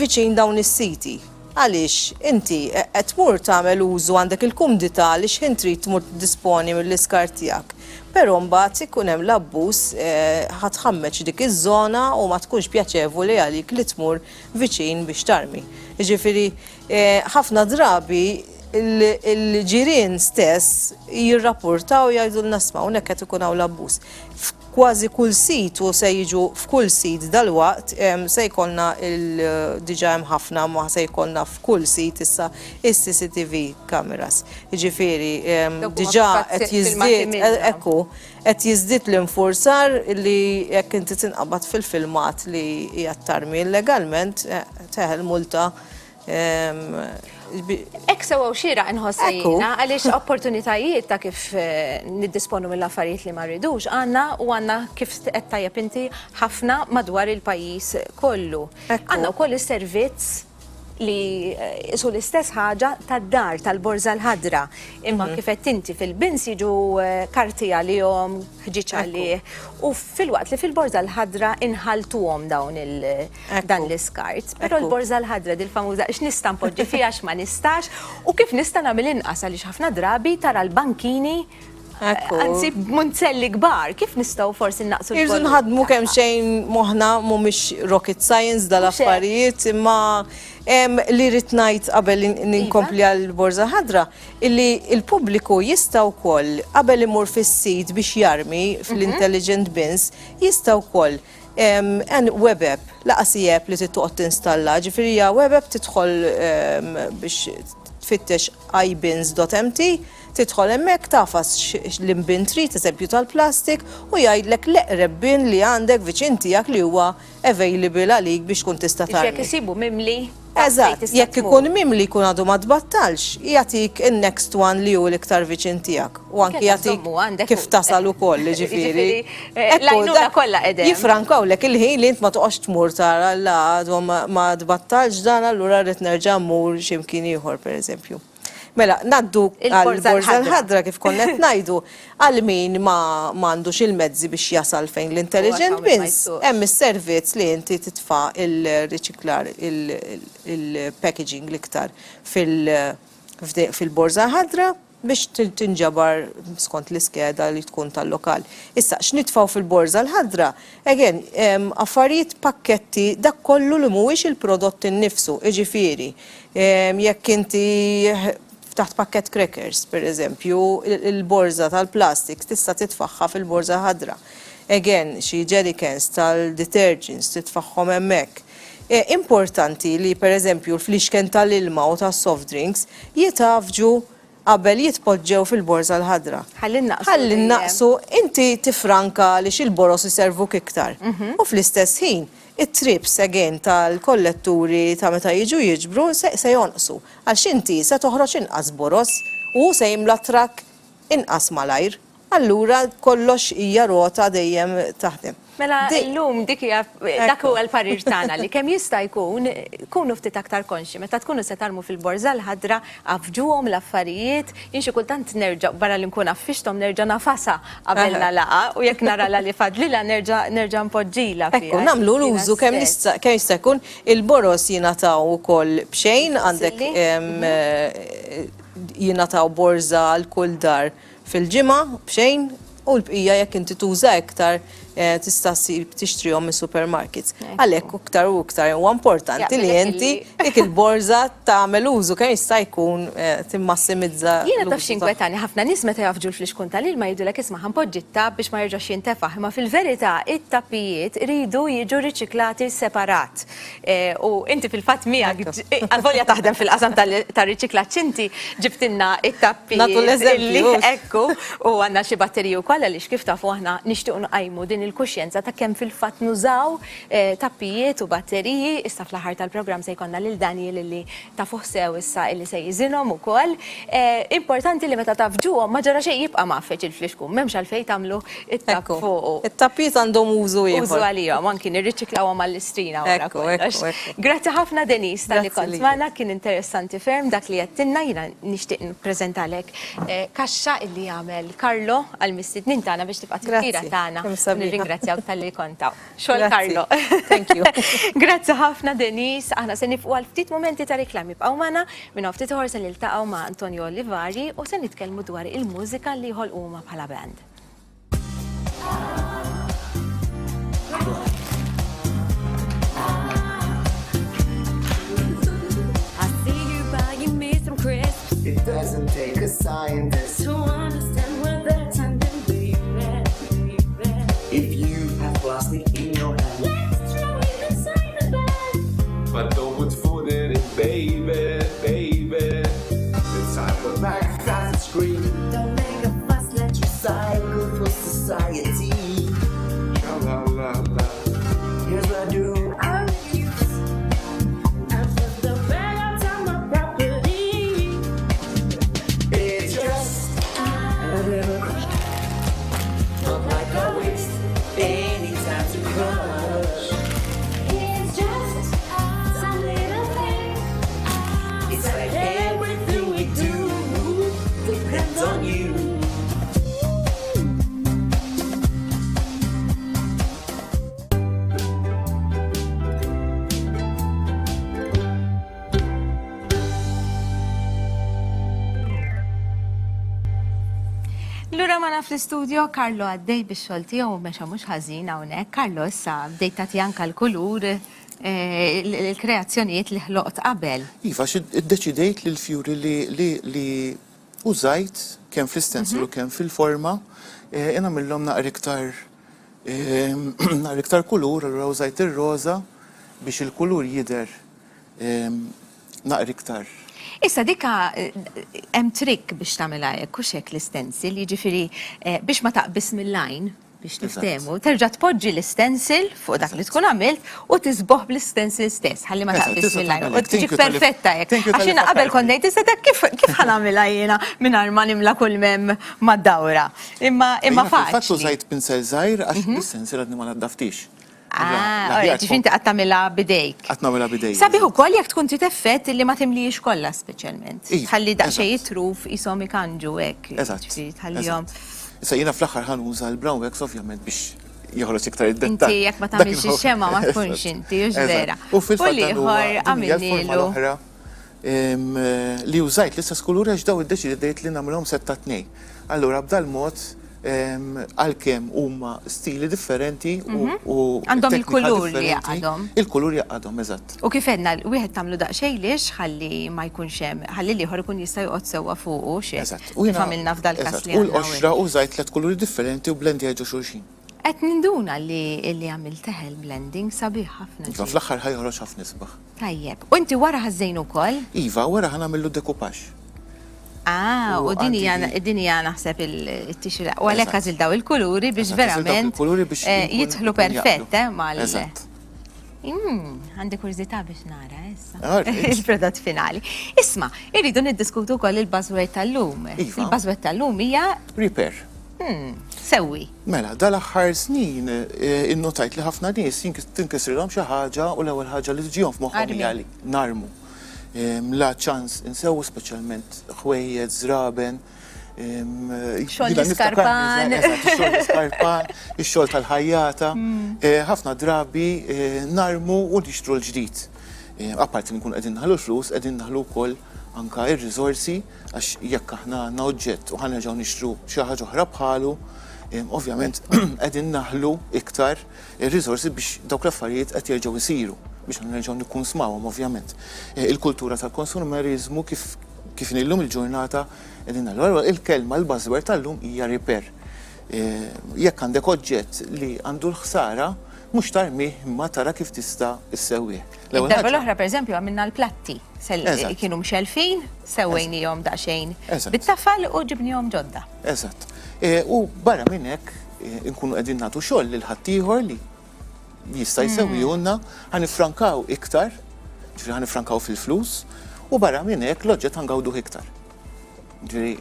viċin dawn is-siti. Għaliex, inti qed tmur tagħmel użu għandek il-kumdità li x'ħin trid tmur disponi mill-iskar tiegħek. Però mbagħad ikun hemm l-abbuż ħatħammeġ dik iż-żona u ma tkunx pjaċevoli għalik li tmur viċin biex tarmi. Jiġifieri ħafna drabi il-ġirien stess jirrapportaw jgħidu l-nasma hawnhekk qed ikun hawn l-abbuż. Kważi kull sit u se jiġu f'kull sit dal-waqt se jkollna diġà hemm ħafna ma se jkollna f'kull sit issa is-CCTV cameras. Jiġifieri diġà qed jiżdied qed jiżdied l-infurzar li jekk inti tinqabad fil-filmat li hija tarmi illegalment teħel multa. Ek sewa xira nħossajna għaliex opportunitajiet ta' kif niddisponu mill-affarijiet li ma rridux għandna u għandna kif qed tajjeb inti ħafna madwar il-pajjiż kollu. Għandna wkoll is-servizz li isu l-istess ħaġa tad-dar tal-Borża l-Ħadra. Imma kif qed inti fil-bins jiġu karti għalihom, ħġiġ għalih. U fil-waqt li fil-Borża l-Ħadra inħaltuhom dan l-iskart. Però l-Borża l-Ħadra dil-famuża x'nista' npoġġi fiha x'ma nistax u kif nista' nagħmel inqas għaliex ħafna drabi tara l-bankini Anzi, munzelli kbar, kif nistgħu forsi naqsu l-volum? Irżu nħadmu kemm xejn moħħna mhumiex rocket science dal-affarijiet, imma li rrid ngħid qabel ninkompli għall-Borża Ħadra, illi l-pubbliku jista' wkoll qabel imur fis-sit biex jarmi fl-intelligent bins, jista' wkoll web app, laqas app li tittoqgħod tinstalla, ġifieri hija web app tidħol biex tfittex ibins.mt, tidħol hemmhekk tafas l-imbin trid eżempju tal-plastik u jgħidlek l-eqreb bin li għandek viċin tiegħek li huwa available għalik biex tkun tista' tarmi. Jekk isibu mimli. Eżatt, jekk ikun mimli jkun għadu ma tbattalx, jagħtik in-next one li hu l-iktar viċin tiegħek. U anki jagħtik kif tasal ukoll, ġifieri. L-għajnuna kollha qegħdem. Jifrankawlek il-ħin li int ma toqgħodx tmur tara la għadhom ma tbattalx dan allura rrid nerġa' mmur x'imkien ieħor pereżempju. Mela, naddu għal-Borża l-Ħadra kif konnet ngħidu għal min ma m'għandux il-mezzi biex jasal fejn l-intelligent bins, hemm is-servizz li inti titfa' il-riċiklar il-packaging l-iktar fil-Borża Ħadra biex tinġabar skont l-iskeda li tkun tal-lokal. Issa, x'nitfgħu fil-Borża l-Ħadra? Again, affarijiet pakketti dak kollu li mhuwiex il-prodott innifsu, jiġifieri. Jekk inti taħt pakket crackers, per eżempju, il-borza tal-plastik tista' titfaħħa fil-Borża Ħadra. Again, xi jerrycans tal-detergents titfaħħom hemmhekk. Importanti li per eżempju l-flixken tal-ilma u tas-soft drinks jitafġu qabel jitpoġġew fil-borza l-ħadra. Ħalli naqsu. Ħalli naqsu, inti tifranka li xil-boros iservu iktar. U fl-istess ħin, it-trips again tal-kolletturi ta' meta jiġu jiġbru se jonqsu. Għax inti se toħroġ inqas boros u se jimlatrak inqas malajr. Allura kollox hija rota dejjem taħdem. Mela llum dik dak huwa l-parir tagħna li kemm jista' jkun kunu ftit aktar konxi meta tkunu se tarmu fil-borża l-ħadra afġuhom l-affarijiet jien xi kultant nerġa' barra li nkun affixthom nerġa' nafasa qabel laqa u jekk nara li fadlila nerġa' npoġġila fiha. Ekku, nagħmlu l-użu kemm jista' jkun il-boros jingħataw ukoll b'xejn għandek jingħataw borża l-kull dar fil-ġimgħa b'xejn u l-bqija jekk inti tuża iktar tista' ssir tixtrihom mis-supermarkets. Għalhekk iktar u iktar huwa importanti li inti dik il-borża tagħmel użu kemm jista' jkun timmassimizza. Jiena taf x'inkwetani ħafna nies meta jafġu l-fliexkun tal-ilma jgħidulek isma' ħanpoġġi t-tapp biex ma jerġax jintefaħ, imma fil-verità it-tappijiet iridu jiġu riċiklati separat. U inti fil-fatt miegħek għalvolja taħdem fil-qasam tar-riċiklaġġ inti ġibtilna it-tappijiet ekku u għandna xi batteriji wkoll għaliex kif tafu aħna nixtiequ nqajmu din il-kuxjenza ta' kemm fil-fatt nużaw tappijiet u batteriji. Issa fl-aħħar tal-programm se jkollna lil Daniel li tafuh sew issa illi se jiżinhom ukoll. Importanti li meta tafġuhom ma ġara xejn jibqa' mafeċ il-fliexkun, m'hemmx għalfejn tagħmlu it-tapp fuq. It-tappijiet għandhom użu ieħor. Użu għalihom anki nirriċiklawhom mal-listrina wara kollox. Grazzi ħafna Denis tal-li kont magħna, kien interessanti ferm dak li qedtilna. Jiena nixtieq nippreżentalek kaxxa illi jagħmel Karlo għall-mistednin tagħna biex tibqa' tifkira tagħna. Nirringrazzjaw tal-li kontaw. Xogħol Karlo. Thank you. Grazzi ħafna Denis, aħna se nifqu għal ftit momenti ta' riklami bqgħu magħna minn ftit ieħor se niltaqgħu ma' Antonio Olivari u se nitkellmu dwar il-mużika li jħolquhom bħala band. I see you buying me some crisps. It doesn't take a scientist To understand where that's ending, baby. if you have plastic in your hand. Let's throw it inside the bag. But don't put food in it, baby, baby. It's time for back, fast scream. Don't make a fuss, let you Cycle for society. Tra-la-la-la. Here's what I do. I refuse. And put the bag out on my property. It's just a little crush. Not like a waste. Anytime to crush. It's just some little thing. It's like everything we do depends on you. Lura ma fl-istudio Karlo għaddej bix-xogħol tiegħu mexa mhux ħażin hawnhekk. Karlo issa bdejt tagħti anke l-kulur l-kreazzjonijiet li ħloqt qabel. Iva, iddeċidejt li l-fjuri li użajt kemm fl-istensil u kemm fil-forma, jena millhom naqra iktar kulur, allura użajt ir-roża biex il-kulur jidher naqra iktar. Issa dika hemm trikk biex tagħmilha hekk u hekk l-istensil, jiġifieri biex ma taqbis mill-lajn biex tiftehmu, terġa' tpoġġi l-istensil fuq dak li tkun għamilt u tisboħ bl-istensil stess ħalli ma taqbis mill-lajn. U tiġi perfetta hekk. Għax jiena qabel kont ngħid issa dak kif ħanagħmilha jiena mingħajr ma nimla kull mem mad-dawra. Imma faċli. Fatt użajt pinsel żgħir għax l-istensil għadni ma naddaftix. ġifinti għattamila bidejk. Għattamila bidejk. Sabiħ ukoll jekk tkun titeffett li ma timlijiex kollha speċjalment. Iva, Ħalli daqsxejn eżatt. jitruf ishom ikanġu hekk. Eżatt. Tħallihom. Issa jiena fl-aħħar ħanuża l-brown wax ovvjament biex joħroġ iktar id-dettall. Inti jekk ma tagħmilx ix-xema ma tkunx inti, hux vera. U fil-fatt dan huwa ieħor għamilnielu. l-oħra li użajt l-istess kuluri għax daw iddeċidejt li nagħmilhom setta tnej. Allura b'dal mod għalkemm huma stili differenti u Għandhom teknika il-kulur li differenti, jaqgħadhom. Il-kulur jaqgħadhom, eżatt. U kif edna, wieħed tagħmlu daqsxejn lix ħalli ma jkunx hemm, ħalli ieħor ikun jista' joqgħod sewwa fuqu xi. Eżatt. Kif għamilna f'dal każ li U għandna l-qoxra użajt tliet kuluri differenti u blendi ħeġu xulxin. Qed ninduna li għamil teħel blending sabiħ ħafna. Iva fl-aħħar ħajħroġ ħafna isbaħ. Tajjeb. U inti wara ħażejn ukoll? Iva, wara ħanamillu dekupax. U għandi dinja naħseb il-tixra. U għalek Eżatt. għazil daw il-kuluri biex Eżatt, għażil dawk verament il-kuluri biex jinkun- jidħlu jkun perfett, jaqblu. mal. Eżatt. Għandi kurzita biex nara, issa. Alright. Il-prodott finali. Isma, irridu niddiskutu koll il-buzzword tal-lum. Iva. Il-buzzword tal-lum hija Repair. sewi. Mela, dal-aħħar snin innotajt li ħafna nies tinkisrilhom xi ħaġa u l-ewwel ħaġa li tġihom f'moħħhom Armi. hija li narmu. La ċans insewu speċjalment ħwejjed, żraben. Xogħol l-iskarpan. Ix-xogħol l-iskarpan, ix-xogħol tal-ħajjata. Ħafna drabi narmu u nixtru l-ġdid. Apparti li nkun qegħdin naħlu flus, qegħdin naħlu wkoll anka ir-riżorsi għax jekk aħna għandna oġġett u ħanerġgħu nixtru xi ħaġa oħra bħalu, ovvjament qegħdin naħlu iktar ir-riżorsi biex dawk l-affarijiet qed jerġgħu jsiru biex nerġgħu nikun smawhom ovvjament. Il-kultura tal-konsumerizmu kif illum il-ġurnata qegħdin nagħmlu il-kelma l-buzzword tal-lum hija repair. Jekk għandek oġġett li għandu l-ħsara, mhux tarmih imma tara kif tista' issewwih. Darba l-oħra, per eżempju, għamilna l-platti. Eżatt. Kienu mxelfin, sewwejnijom daqsxejn Eżatt. bit-tafal u ġibnijom ġodda. Eżatt. U barra minn hekk nkunu qegħdin nagħtu xogħol lil ħaddieħor li jista' jsewwihulna ħanifrankaw iktar, ġifieri ħanifrankaw fil-flus, u barra minn hekk l-oġġett ħangawduh iktar. Ġifieri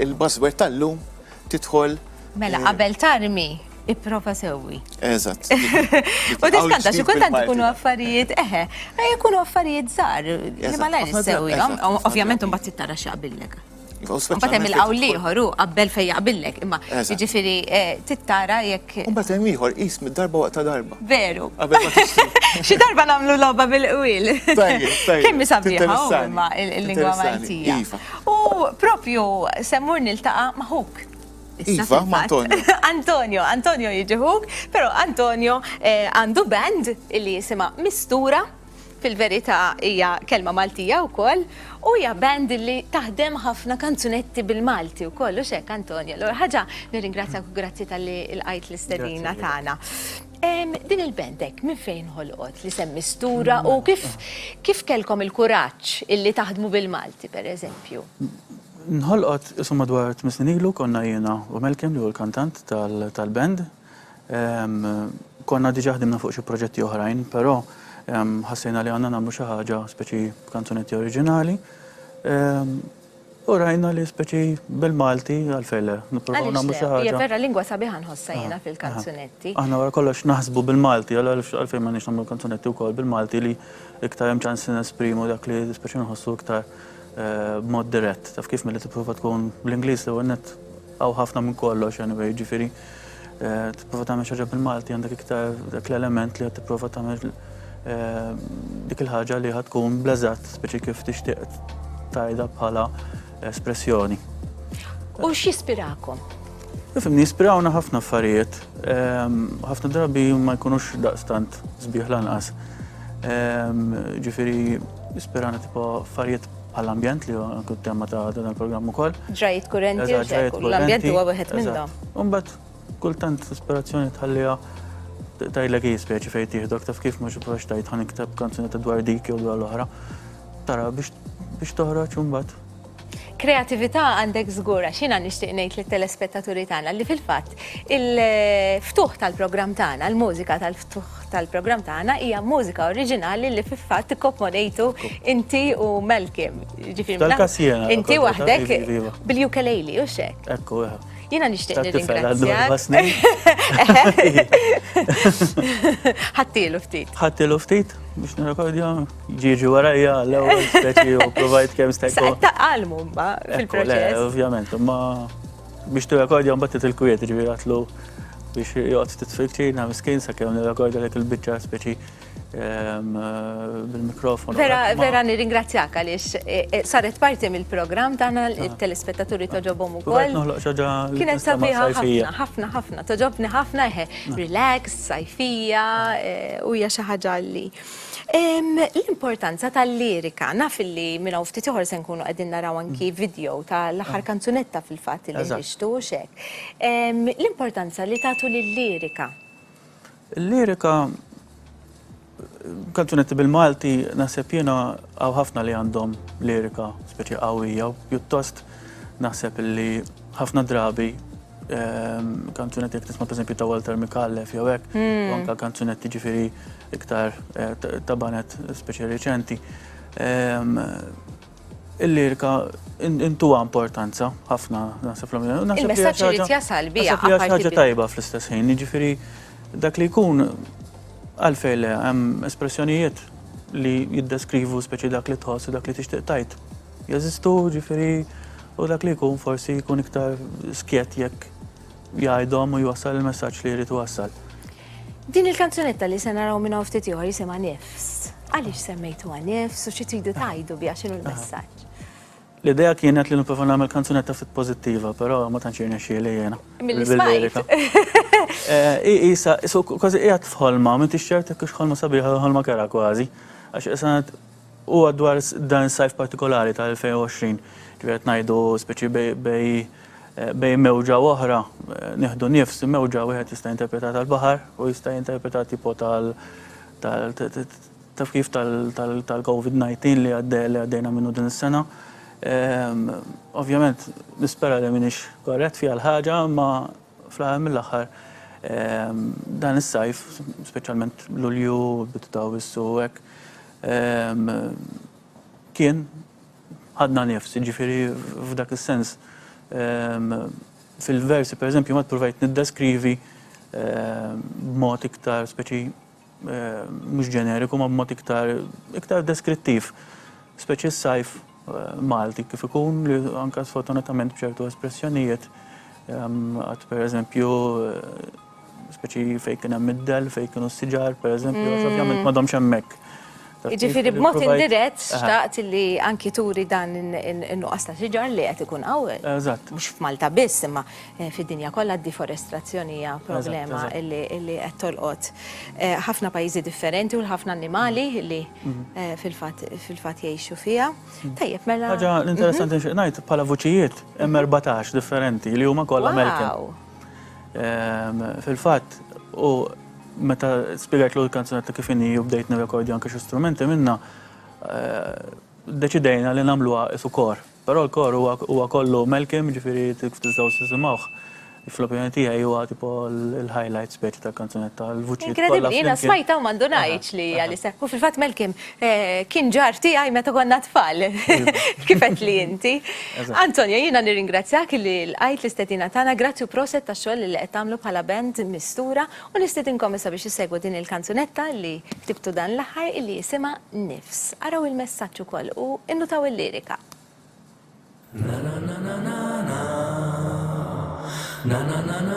il-buzzword tal-lum tidħol. Mela, qabel tarmi, ipprova sewwi. Eżatt. U diskanta, xi kultant ikunu affarijiet, jkunu affarijiet żgħar li Eżatt, ma lajn ħafna drabi, issewwihom. eżatt, Ovvjament imbagħad tittara x'jaqbillek. Mbagħad hemm il-qawl ieħor hu qabel fejn jaqbillek, imma Eżatt. jiġifieri tittara jekk Mbagħad hemm ieħor qis mid-darba waqta darba. veru. Qabel ma tixtri. Xi darba nagħmlu logħba bil-qwil. Tajjeb. Kemm sabiħa Tinteressani. imma il-lingwa Tinteressani, Maltija. iva. U propju semmur niltaqa' ma' Hook. Issa Iva, ma' fil-fatt. Antonio jiġi Hook, però Antonio għandu band li jisimha Mistura. Fil-verità hija kelma Maltija wkoll u hija band li taħdem ħafna kanzunetti bil-Malti wkoll u xek Antonio. Allura ħaġa nirringrazzjak u grazzi tal-li l-qajt l-istedina tagħna. Din il-band hekk minn fejn ħolqot li sem Mistura u kif kellkom il-kuraġġ illi taħdmu bil-Malti pereżempju? Nħolqot isu madwar 8 snin ilu konna jiena u Malcolm li hu l-kantant tal-band. Konna diġà ħdimna fuq xi proġetti oħrajn, però ħassejna li għandna nagħmlu xi ħaġa speċi kanzunetti oriġinali. U rajna li speċi bil-Malti għalfejn nippruvaw nagħmlu xi ħaġa. Hija vera lingwa sabiħa nħossa jiena fil-kanzunetti. Aħna wara kollox naħsbu bil-Malti, għalfejn ma nix nagħmlu kanzunetti wkoll bil-Malti li iktar hemm ċans nesprimu dak li speċi nħossu iktar b'mod dirett. Taf kif milli tipprova tkun bl-Ingliż li għannet għaw ħafna minn kollox, anyway, ġifieri tipprova tagħmel xi ħaġa bil-Malti għandek iktar dak l-element li qed tipprova tagħmel dik il-ħaġa li ħad tkun bleżat speċi kif tixtieq tajda bħala espressjoni. U x'ispirakom? Fimni, jispirawna ħafna affarijiet, ħafna drabi ma jkunux daqstant sbieħ lanqas. Ġifieri jispirana tipo affarijiet għall-ambjent li għu temma ta' dan il-programm ukoll. Ġrajiet kurrenti u xekk, l-ambjent huwa wieħed minnhom. Mbagħad kultant ispirazzjoni tħallija tajlek jispeċi fejn tieħdok taf kif mhux prox tajt ħan ikteb kanzunetta dwar dik jew dwar l-oħra. Tara biex toħroġ imbagħad. Kreatività għandek żgura x'jiena nixtieq ngħid lit-telespettaturi tagħna li fil-fatt il-ftuħ tal-programm tagħna, l-mużika tal-ftuħ tal-programm tagħna hija mużika oriġinali li fil-fatt ikkomponejtu inti u Malcolm. Tal-Kassjena. Inti waħdek bil-ukulele u xek. Ekku, Jiena nixtieq nirringrazzjak. Ħattielu ftit. Ħattielu ftit biex nirrekordja ġiġi warajja l-ewwel speċi u provajt kemm stajku. Sa taqalmu mba fil-proċess. Ovvjament, imma biex tirrekordja mbagħad titilkwiet ġifieri għatlu biex joqgħod titfikċina miskin sakemm nirrekordja lek il-biċċa speċi bil-mikrofon. Vera nirringrazzjak għaliex saret parti mill-programm tagħna il-telespettaturi toġobhom ukoll. Kienet sabiħa ħafna, toġobni ħafna relax, sajfija u hija xi ħaġa li. L-importanza tal-lirika, naf li minn hawn ftit ieħor se nkunu qegħdin naraw anki video tal-aħħar kanzunetta fil-fatt li nixtu xek. L-importanza li tagħtu lill-lirika. Il-lirika kanzunetti bil-Malti naħseb jiena għaw ħafna li għandhom lirika speċi qawwija u pjuttost naħseb li ħafna drabi kanzunetti jekk tisma' pereżempju ta' Walter Mikallef jew hekk, u anke kanzunetti ġifieri iktar ta' banet speċi reċenti. Il-lirika intuha importanza ħafna naħseb l-Unjoni. Il-messaġġ irid jasal biha naħseb li hija ħaġa tajba fl-istess ħin, jiġifieri dak li jkun għalfejn le hemm espressjonijiet li jiddeskrivu speċi dak li tħoss u dak li tixtieq tajt. Jeżistu ġifieri u dak li jkun forsi jkun iktar skiet jekk jgħidhom u jwassal il-messaġġ li jrid iwassal. Din il-kanzunetta li se naraw minn ftit ieħor jisimha Nifs. Għaliex semmejtuha Nifs u xi tridu tgħidu biha x'inhu l-messaġġ? L-idea kienet li nipprova nagħmel kanzunetta fit pożittiva, però ma tantx irnexxieli jiena. Mill-ismajt. Isa, kważi qiegħed f'ħolma, m'intix ċert jekk ħolma sabiħa ħolma kera kważi. Għax qiegħed huwa dwar dan is-sajf partikolari tal-2020, ġifieri ngħidu speċi bej mewġa oħra, nieħdu Nifs, mewġa wieħed jista' jinterpreta tal-baħar u jista' jinterpreta tipo taf kif tal-COVID-19 li għaddejna minnu din is-sena. Ovvjament, nispera li minix korrett fija l-ħaġa, ma fl-ħar mill-axar dan is-sajf, speċjalment Lulju, bitu ta' Wissu hekk, kien ħadna Nifs, ġifieri f'dak is-sens. Fil-versi, per eżempju, ma tprovajt niddeskrivi b'mod iktar speċi mhux ġeneriku, ma b'mod iktar deskrittiv. Speċi s-sajf Malti kif ikun li anke sfortunatament b'ċertu espressjonijiet għad per eżempju speċi fejn kien hemm id-del, fejn kienu s-siġar per eżempju, għax ovvjament m'għadhomx hemmhekk. Jiġifieri b'mod indirett xtaqt li anki turi dan in-nuqqas ta' siġar li qed ikun hawn. Eżatt. Mhux f'Malta biss, imma fid-dinja kollha d-deforestazzjoni hija problema li qed tolqot ħafna pajjiżi differenti u ħafna annimali li fil-fatt jgħixu fiha. Tajjeb mela. Ħaġa interessanti ngħid bħala vuċijiet hemm 14 differenti li huma kollha Melken. Fil-fatt u meta spiegajt l-kanzunetta kif inni u bdejt nirrekordja anke xi strumenti minna, deċidejna li nagħmluha isu kor. Però l-kor huwa kollu Melkem, ġifieri tistgħu tisimgħuh. Fl-opinjoni tiegħi huwa tipo l-highlight speċi tal-kanzunetta, l-vuċijiet kollha. Inkredibbli, jiena smajta u m'għandu ngħidx li għalissa. U fil-fatt Melkem kien ġar tiegħi meta konna tfal. Kif qed li inti. Antonja, jiena nirringrazzjak li l-qajt l-istetina tagħna, grazzi u proset tax-xogħol li qed tagħmlu bħala band mistura u nistedinkom issa biex issegwu din il-kanzunetta li ktibtu dan l-aħħar li jisimha Nifs. Araw il-messaġġ ukoll u innutaw il-lirika. Na na na na na na na na na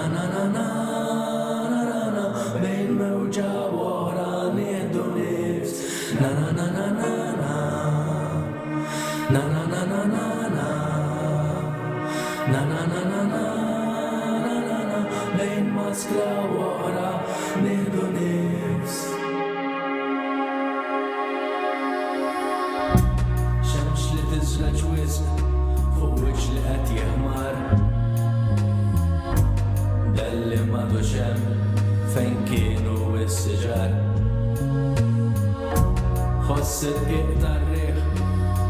na na na bejn mewġa wara nieħdu nifs na na na na na na na na na na na na na na na na bejn maskla wara nieħdu nifs xemx li tiżleġ wisq fuq wiċċ li qed jeħmar dalli m'għadux hemm fejn kienu s-siġar. Ħoss il-qiq tar-riħ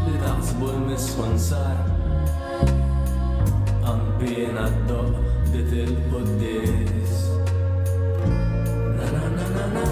li taħsbu l-miswan sar qampina d-doq dit il-qudies. Na na na na na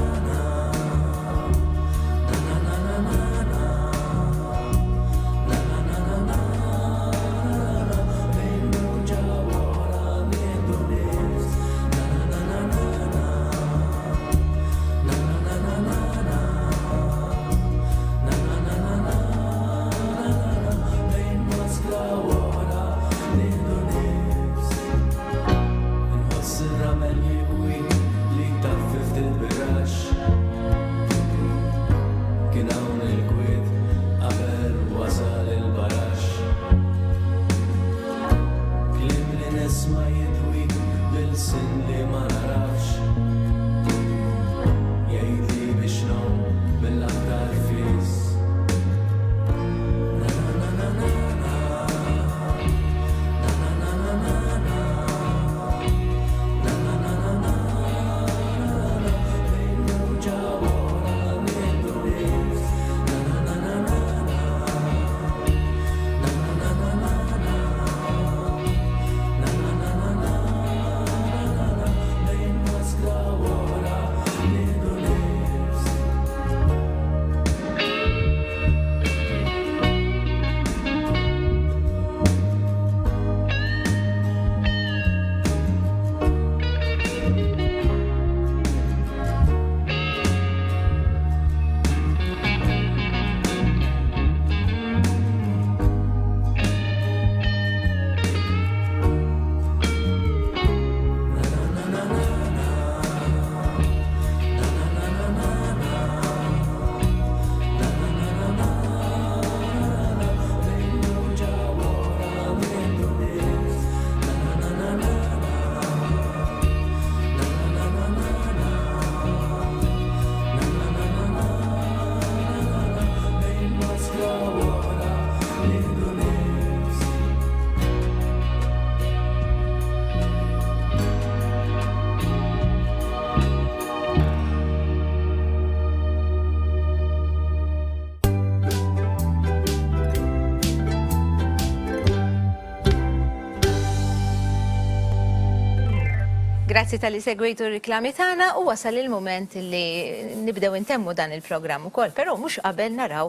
Grazzi tal-li segwejtu r-riklami tagħna u wasal il-moment li nibdew intemmu dan il-programm ukoll, però mhux qabel naraw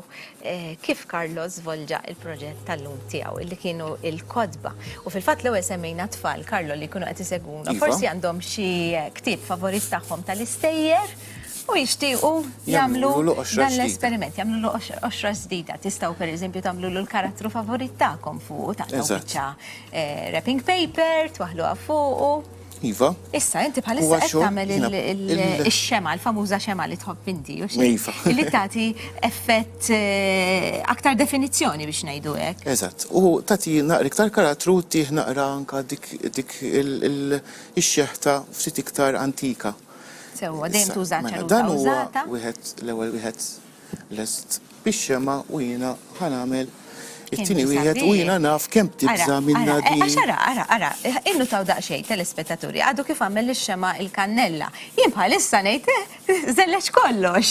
kif Carlos svolġa il-proġett tal-lum tiegħu illi kienu il-kodba. U fil-fatt l-ewwel semmejna tfal Carlo li kienu qed isegwuna. Iva. Forsi għandhom xi ktieb favorit tagħhom tal-istejjer u jixtiequ jagħmlu Jagħmlu oxra dan ġdida. l-esperiment, jagħmlu oxra ġdida. Tistgħu pereżempju tagħmlu l-karattru favorit tagħkom fuq, tagħmlu Eżatt. biċċa wrapping paper, twaħluha fuqu. Iva. Issa, inti bħalissa Huwa qed xogħol tagħmel jiena- ix-xema, l-famuża xema li tħobb inti, u Iva. Illi tagħti effett aktar definizzjoni biex ngħidu hekk. Eżatt. U tagħti naqra iktar karattru tih naqra anka dik il-xeħta ftit iktar antika. Sewwa dejjem Issa, tuża mela, ċaruta dan huwa użata. l-ewwel wieħed lest bix-xema u jiena ħanamel it-tieni Inti wieħed u sabiħ. jiena naf kemm tibża minna din. Ara, innu taw daqxej telespettaturi, għadu kif għamel ix-xema il-kannella. Jien bħalissa ngħid żellex kollox.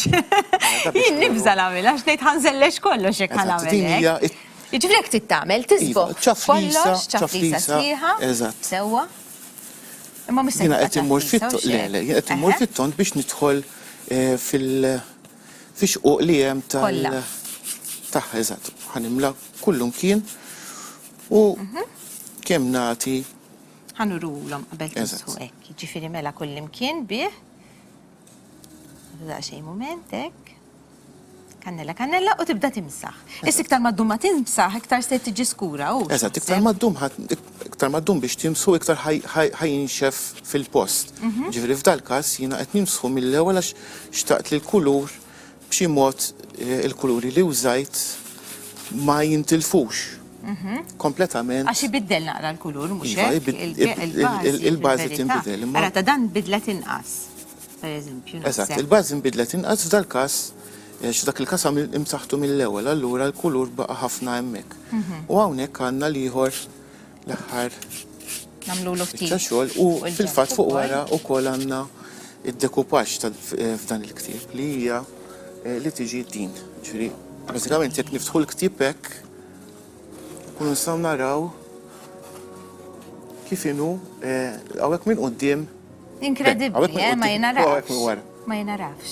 Jien nibża l-għamil, għax ngħid ħanżellex kollox jekk Eżatt, ħanamel din hija hekk. Jiġifieri jekk tittamel, tisbok Iva, ċaflisa, kollox, ċaflisa ċaflisa, sħiħa. eżatt. Sewwa. Imma mhux se Jiena tibqa' qed immur ċaflisa, fit-tont, u xek. le, jiena qed immur Eħe. fit-tont biex nidħol fix-xquq li hemm Kollha. taħ eżatt. Ħanimla kullum kien u kemm nagħti ħanurulhom qabel Eżatt. tisħu hekk. Jiġifieri mela kullimkien bih. Daqsxejn mument hekk. Kannella u tibda timsaħ. Issa iktar maddum ma timsaħ, iktar se tiġi skura u. Eżatt, iktar maddum biex timsu iktar ħajinxef fil-post. Ġifieri f'dal każ jiena qed nimsħu mill-ewwel għax xtaqt li l-kulur b'xi mod il-kuluri li użajt ma jintilfux. Kompletament. Għax ibiddel naqra l-kulur, mhux Iva, hekk? il-bażi tinbidel, imma- Ara ta' dan bidlet inqas. Per eżempju, Eżatt, il-bażi nbidlet inqas f'dal każ x'dak il-każ imsaħħtu mill-ewwel, allura l-kulur baqa' ħafna hemmhekk. U hawnhekk għandna l-ieħor l-aħħar Namlu ftit. biċċa xogħol u fil-fatt fuq wara wkoll għandna id-dekupaġġ f'dan il-ktieb li hija li tiġi din. Ġifieri, bażikament jekk niftħu l-ktieb hekk nkunu nistgħu naraw kif inhu hawnhekk minn quddiem. Inkredibbli, Hawnhekk minn ma quddiem, u hawnhekk jinarafx. minn wara. Ma jinarafx.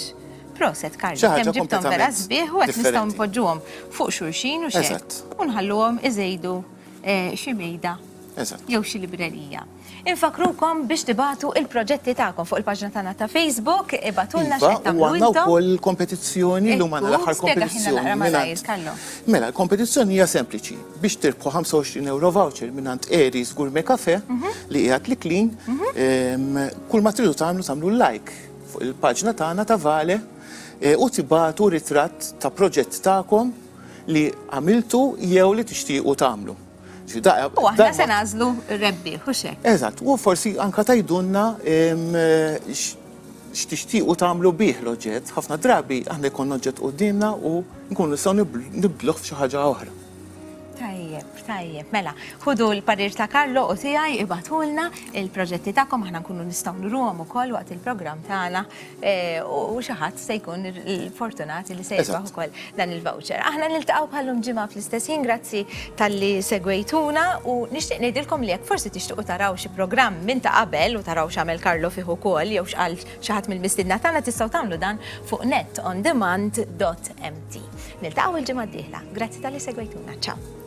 Proset, Karli, Xi ħaġa kemm ġibtom vera kompletament sbieħ u għet nistaw differenti. npoġġuhom fuq xulxin u xek. Eżatt. U nħalluhom iżejdu xi mejda Eżatt. jew xi librerija. Infakrukom biex tibatu il-proġetti tagħkom fuq il-paġna tagħna ta' Facebook, ibatulna Iva, x'qed u tagħmlu għandna intom. wkoll kompetizzjoni l għandna l-aħħar Spiega ħinna naqra kompetizzjoni. malajr, Kallo. Mela, l-kompetizzjoni hija sempliċi. Biex tirbħu 25 euro voucher minnant Eris Gourmet Cafe li qiegħed li clean, kull ma tridu tagħmlu like fuq il-paġna tagħna ta' Vale u tibatu ritratt ta' proġett tagħkom li għamiltu jew li tixtiequ tagħmlu. U aħna se nażlu rebbi, u xek. Eżatt, u forsi anka tajdunna x'tixtiequ tagħmlu bih l-oġġett. Ħafna drabi aħna jkun oġġett qudiemna u nkunu nistgħu nibdluh f'xi ħaġa oħra. Tajjeb, mela, ħudu l-parir ta' Karlo u tiegħi ibatulna il-proġetti tagħkom aħna nkunu nistgħu nruhom ukoll waqt il-programm tagħna u xi ħadd se jkun il-fortunati li se jirbaħ Eżatt. ukoll dan il-voucher. Aħna niltaqgħu bħallum ġimgħa fl-istess ħin, grazzi talli segwejtuna u nixtieq ngħidilkom li jekk forsi tixtiequ taraw xi programm minn ta' qabel u taraw x'għamel Karlo fih ukoll jew x'qal xi ħadd mill-mistiedna tagħna tistgħu tagħmlu dan fuq netondemand.mt. Niltaqgħu il-ġimgħa d-dieħla. Grazzi talli segwejtuna. Ciao.